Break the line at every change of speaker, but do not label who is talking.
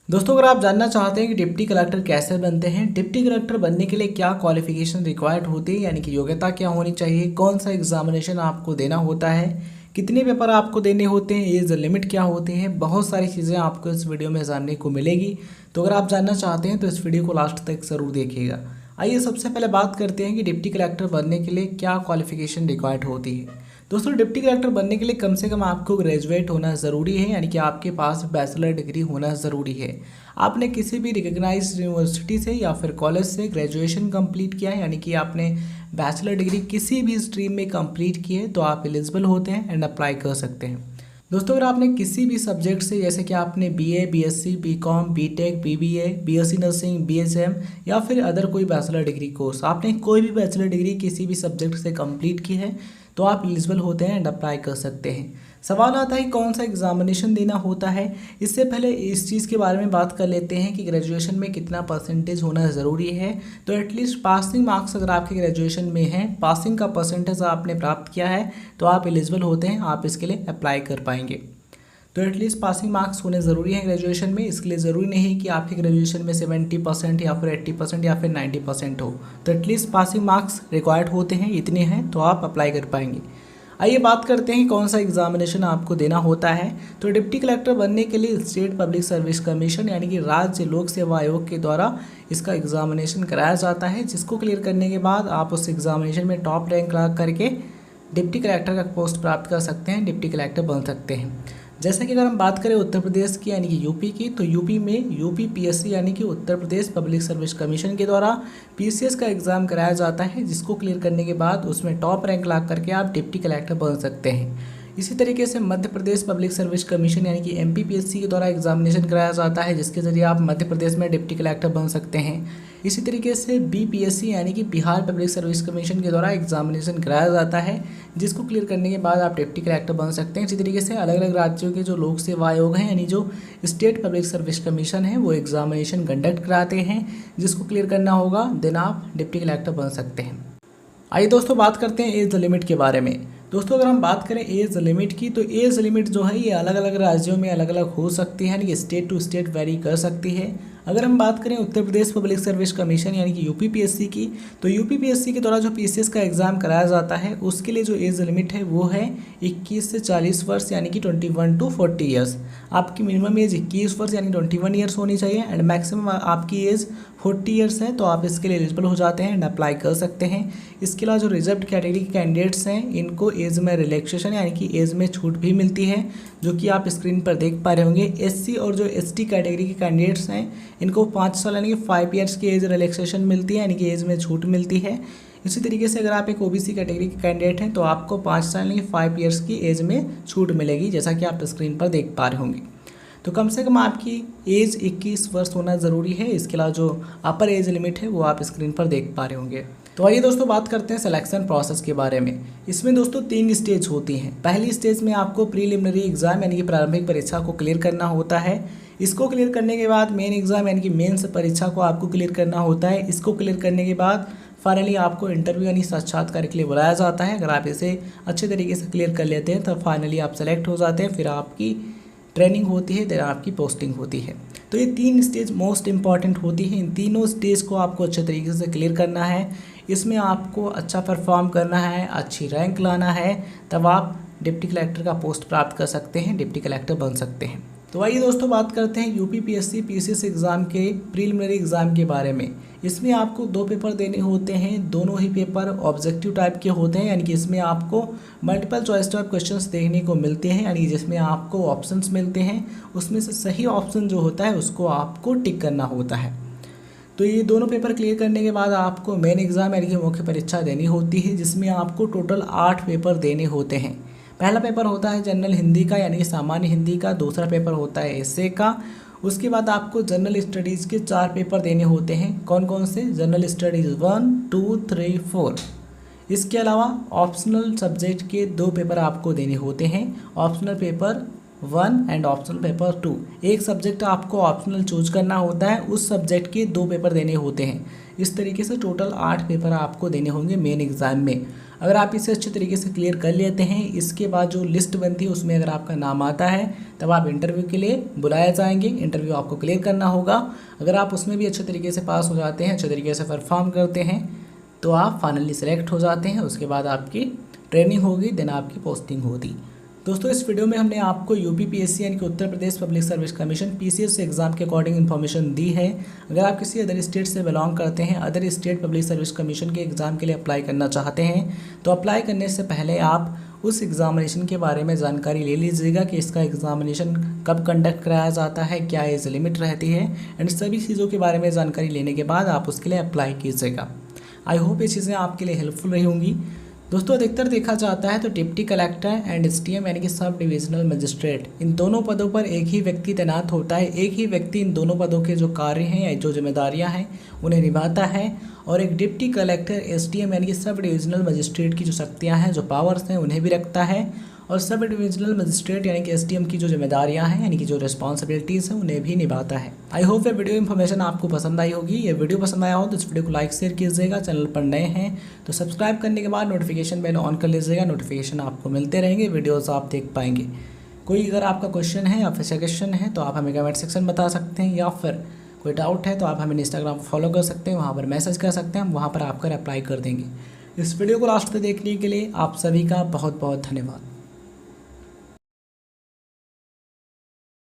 दोस्तों, अगर आप जानना चाहते हैं कि डिप्टी कलेक्टर कैसे बनते हैं, डिप्टी कलेक्टर बनने के लिए क्या क्वालिफिकेशन रिक्वायर्ड होती है, यानी कि योग्यता क्या होनी चाहिए, कौन सा एग्जामिनेशन आपको देना होता है, कितने पेपर आपको देने होते हैं, एज लिमिट क्या होती है, बहुत सारी चीज़ें आपको इस वीडियो में जानने को मिलेगी। तो अगर आप जानना चाहते हैं तो इस वीडियो को लास्ट तक ज़रूर देखिएगा। आइए सबसे पहले बात करते हैं कि डिप्टी कलेक्टर बनने के लिए क्या क्वालिफिकेशन रिक्वायर्ड होती है। दोस्तों, डिप्टी कलेक्टर बनने के लिए कम से कम आपको ग्रेजुएट होना ज़रूरी है, यानी कि आपके पास बैचलर डिग्री होना ज़रूरी है। आपने किसी भी रिकग्नाइज्ड यूनिवर्सिटी से या फिर कॉलेज से ग्रेजुएशन कंप्लीट किया है, यानी कि आपने बैचलर डिग्री किसी भी स्ट्रीम में कंप्लीट की है तो आप एलिजिबल होते हैं एंड अप्लाई कर सकते हैं। दोस्तों, अगर आपने किसी भी सब्जेक्ट से, जैसे कि आपने BA, BSc, BCom, BTech, BBA, BSc nursing, BSM या फिर अदर कोई बैचलर डिग्री कोर्स, आपने कोई भी बैचलर डिग्री किसी भी सब्जेक्ट से कंप्लीट की है तो आप एलिजिबल होते हैं एंड अप्लाई कर सकते हैं। सवाल आता है कौन सा एग्जामिनेशन देना होता है। इससे पहले इस चीज़ के बारे में बात कर लेते हैं कि ग्रेजुएशन में कितना परसेंटेज होना ज़रूरी है। तो एटलीस्ट पासिंग मार्क्स अगर आपके ग्रेजुएशन में हैं, पासिंग का परसेंटेज आपने प्राप्त किया है तो आप एलिजिबल होते हैं, आप इसके लिए अप्लाई कर पाएंगे। तो एटलीस्ट पासिंग मार्क्स होने ज़रूरी है ग्रेजुएशन में। इसके लिए ज़रूरी नहीं कि आपके ग्रेजुएशन में 70% या फिर 80% या फिर 90% हो। तो एटलीस्ट पासिंग मार्क्स रिक्वायर्ड होते हैं, इतने हैं तो आप अप्लाई कर पाएंगे। आइए बात करते हैं कौन सा एग्जामिनेशन आपको देना होता है। तो डिप्टी कलेक्टर बनने के लिए स्टेट पब्लिक सर्विस कमीशन यानी कि राज्य लोक सेवा आयोग के द्वारा इसका एग्जामिनेशन कराया जाता है, जिसको क्लियर करने के बाद आप उस एग्जामिनेशन में टॉप रैंक ला करके डिप्टी कलेक्टर का पोस्ट प्राप्त कर सकते हैं, डिप्टी कलेक्टर बन सकते हैं। जैसे कि अगर हम बात करें उत्तर प्रदेश की यानी कि यूपी की, तो यूपी में यूपी पीएससी यानी कि Uttar Pradesh public service commission के द्वारा पीसीएस का एग्ज़ाम कराया जाता है, जिसको क्लियर करने के बाद उसमें टॉप रैंक ला करके आप डिप्टी कलेक्टर बन सकते हैं। इसी तरीके से Madhya Pradesh public service commission यानी कि एमपीपीएससी के द्वारा एग्जामिनेशन कराया जाता है, जिसके जरिए आप मध्य प्रदेश में डिप्टी कलेक्टर बन सकते हैं। इसी तरीके से बीपीएससी यानी कि बिहार पब्लिक सर्विस कमीशन के द्वारा एग्जामिनेशन कराया जाता है, जिसको क्लियर करने के बाद आप डिप्टी कलेक्टर बन सकते हैं। इसी तरीके से अलग अलग राज्यों के जो लोक सेवा आयोग हैं यानी जो स्टेट पब्लिक सर्विस कमीशन है वो एग्जामिनेशन कंडक्ट कराते हैं, जिसको क्लियर करना होगा, देन आप डिप्टी कलेक्टर बन सकते हैं। आइए दोस्तों बात करते हैं एज लिमिट के बारे में। दोस्तों, अगर हम बात करें एज लिमिट की, तो एज लिमिट जो है ये अलग अलग राज्यों में अलग अलग हो सकती है, यानी कि स्टेट टू स्टेट वेरी कर सकती है। अगर हम बात करें उत्तर प्रदेश पब्लिक सर्विस कमीशन यानी कि यूपीपीएससी की, तो यूपीपीएससी के द्वारा जो पीसीएस का एग्ज़ाम कराया जाता है उसके लिए जो एज लिमिट है वो है 21 से 40 वर्ष यानी कि 21 टू 40 ईयर्स। आपकी मिनिमम एज 21 वर्ष यानी 21 ईयर्स होनी चाहिए एंड मैक्सिमम आपकी एज 40 ईयर्स है, तो आप इसके लिए एलिजिबल हो जाते हैं एंड अप्लाई कर सकते हैं। इसके अलावा जो रिजर्व्ड कैटेगरी के कैंडिडेट्स हैं इनको एज में रिलैक्सेशन यानी कि एज में छूट भी मिलती है, जो कि आप स्क्रीन पर देख पा रहे होंगे। एससी और जो एसटी कैटेगरी के कैंडिडेट्स हैं इनको 5 साल यानी कि 5 ईयर्स की एज रिलैक्सेशन मिलती है, यानी कि एज में छूट मिलती है। इसी तरीके से अगर आप एक ओबीसी कैटेगरी के कैंडिडेट हैं तो आपको 5 साल यानी कि 5 ईयर्स की एज में छूट मिलेगी, जैसा कि आप स्क्रीन पर देख पा रहे होंगे। तो कम से कम आपकी एज 21 वर्ष होना ज़रूरी है। इसके अलावा जो अपर एज लिमिट है वो आप स्क्रीन पर देख पा रहे होंगे। तो आइए दोस्तों बात करते हैं सिलेक्शन प्रोसेस के बारे में। इसमें दोस्तों 3 स्टेज होती हैं। पहली स्टेज में आपको प्रीलिमिनरी एग्जाम यानी कि प्रारंभिक परीक्षा को क्लियर करना होता है। इसको क्लियर करने के बाद मेन एग्जाम यानी कि मेंस परीक्षा को आपको क्लियर करना होता है। इसको क्लियर करने के बाद फाइनली आपको इंटरव्यू यानी साक्षात्कार के लिए बुलाया जाता है। अगर आप इसे अच्छे तरीके से क्लियर कर लेते हैं तो फाइनली आप सेलेक्ट हो जाते हैं, फिर आपकी ट्रेनिंग होती है, देन आपकी पोस्टिंग होती है। तो ये 3 स्टेज मोस्ट इंपॉर्टेंट होती हैं। इन तीनों स्टेज को आपको अच्छे तरीके से क्लियर करना है। इसमें आपको अच्छा परफॉर्म करना है, अच्छी रैंक लाना है, तब आप डिप्टी कलेक्टर का पोस्ट प्राप्त कर सकते हैं, डिप्टी कलेक्टर बन सकते हैं। तो आइए दोस्तों बात करते हैं यूपीपीएससी पीसीएस एग्ज़ाम के प्रीलिमिनरी एग्ज़ाम के बारे में। इसमें आपको 2 पेपर देने होते हैं। दोनों ही पेपर ऑब्जेक्टिव टाइप के होते हैं, यानी कि इसमें आपको मल्टीपल चॉइस टाइप क्वेश्चंस देखने को मिलते हैं, यानी कि जिसमें आपको ऑप्शंस मिलते हैं, उसमें से सही ऑप्शन जो होता है उसको आपको टिक करना होता है। तो ये दोनों पेपर क्लियर करने के बाद आपको मेन एग्ज़ाम यानी कि मुख्य परीक्षा देनी होती है, जिसमें आपको टोटल 8 पेपर देने होते हैं। पहला पेपर होता है जनरल हिंदी का यानी कि सामान्य हिंदी का, दूसरा पेपर होता है एस्से का। उसके बाद आपको जनरल स्टडीज़ के 4 पेपर देने होते हैं। कौन कौन से? General studies 1, 2, 3, 4। इसके अलावा ऑप्शनल सब्जेक्ट के 2 पेपर आपको देने होते हैं, optional paper 1 and optional paper 2। एक सब्जेक्ट आपको ऑप्शनल चूज करना होता है, उस सब्जेक्ट के 2 पेपर देने होते हैं। इस तरीके से टोटल 8 पेपर आपको देने होंगे मेन एग्ज़ाम में। अगर आप इसे अच्छे तरीके से क्लियर कर लेते हैं, इसके बाद जो लिस्ट बनती है उसमें अगर आपका नाम आता है तब आप इंटरव्यू के लिए बुलाए जाएंगे। इंटरव्यू आपको क्लियर करना होगा। अगर आप उसमें भी अच्छे तरीके से पास हो जाते हैं, अच्छे तरीके से परफॉर्म करते हैं, तो आप फाइनली सेलेक्ट हो जाते हैं। उसके बाद आपकी ट्रेनिंग होगी, देन आपकी पोस्टिंग होगी। दोस्तों इस वीडियो में हमने आपको यूपीपीएससी यानी कि Uttar Pradesh public service commission PCS exam के अकॉर्डिंग इन्फॉर्मेशन दी है। अगर आप किसी अदर स्टेट से बिलोंग करते हैं, other state public service commission के एग्ज़ाम के लिए अप्लाई करना चाहते हैं, तो अप्लाई करने से पहले आप उस एग्ज़ामिनेशन के बारे में जानकारी ले लीजिएगा कि इसका एग्ज़ामिनेशन कब कंडक्ट कराया जाता है, क्या एज लिमिट रहती है, एंड सभी चीज़ों के बारे में जानकारी लेने के बाद आप उसके लिए अप्लाई कीजिएगा। आई होप ये चीज़ें आपके लिए हेल्पफुल रही होंगी। दोस्तों अधिकतर देखा जाता है तो डिप्टी कलेक्टर एंड एसडीएम यानी कि सब डिविजनल मजिस्ट्रेट, इन दोनों पदों पर एक ही व्यक्ति तैनात होता है। एक ही व्यक्ति इन दोनों पदों के जो कार्य हैं या जो जिम्मेदारियां हैं उन्हें निभाता है। और एक डिप्टी कलेक्टर एसडीएम यानी कि सब डिविजनल मजिस्ट्रेट की जो शक्तियाँ हैं, जो पावर्स हैं, उन्हें भी रखता है। और सब डिविजनल मजिस्ट्रेट यानी कि एसडीएम की जो जिम्मेदारियां हैं यानी कि जो रिस्पॉन्सिबिलिटीज़ हैं उन्हें भी निभाता है। आई होप ये वीडियो इन्फॉर्मेशन आपको पसंद आई होगी। ये वीडियो पसंद आया हो तो इस वीडियो को लाइक शेयर कीजिएगा। चैनल पर नए हैं तो सब्सक्राइब करने के बाद नोटिफिकेशन बेल ऑन कर लीजिएगा। नोटिफिकेशन आपको मिलते रहेंगे, वीडियोज़ आप देख पाएंगे। कोई अगर आपका क्वेश्चन है या फिर सजेशन है तो आप हमें कमेंट सेक्शन बता सकते हैं, या फिर कोई डाउट है तो आप हमें इंस्टाग्राम फॉलो कर सकते हैं, वहाँ पर मैसेज कर सकते हैं, हम वहाँ पर आपका रिप्लाई कर देंगे। इस वीडियो को लास्ट तक देखने के लिए आप सभी का बहुत बहुत धन्यवाद।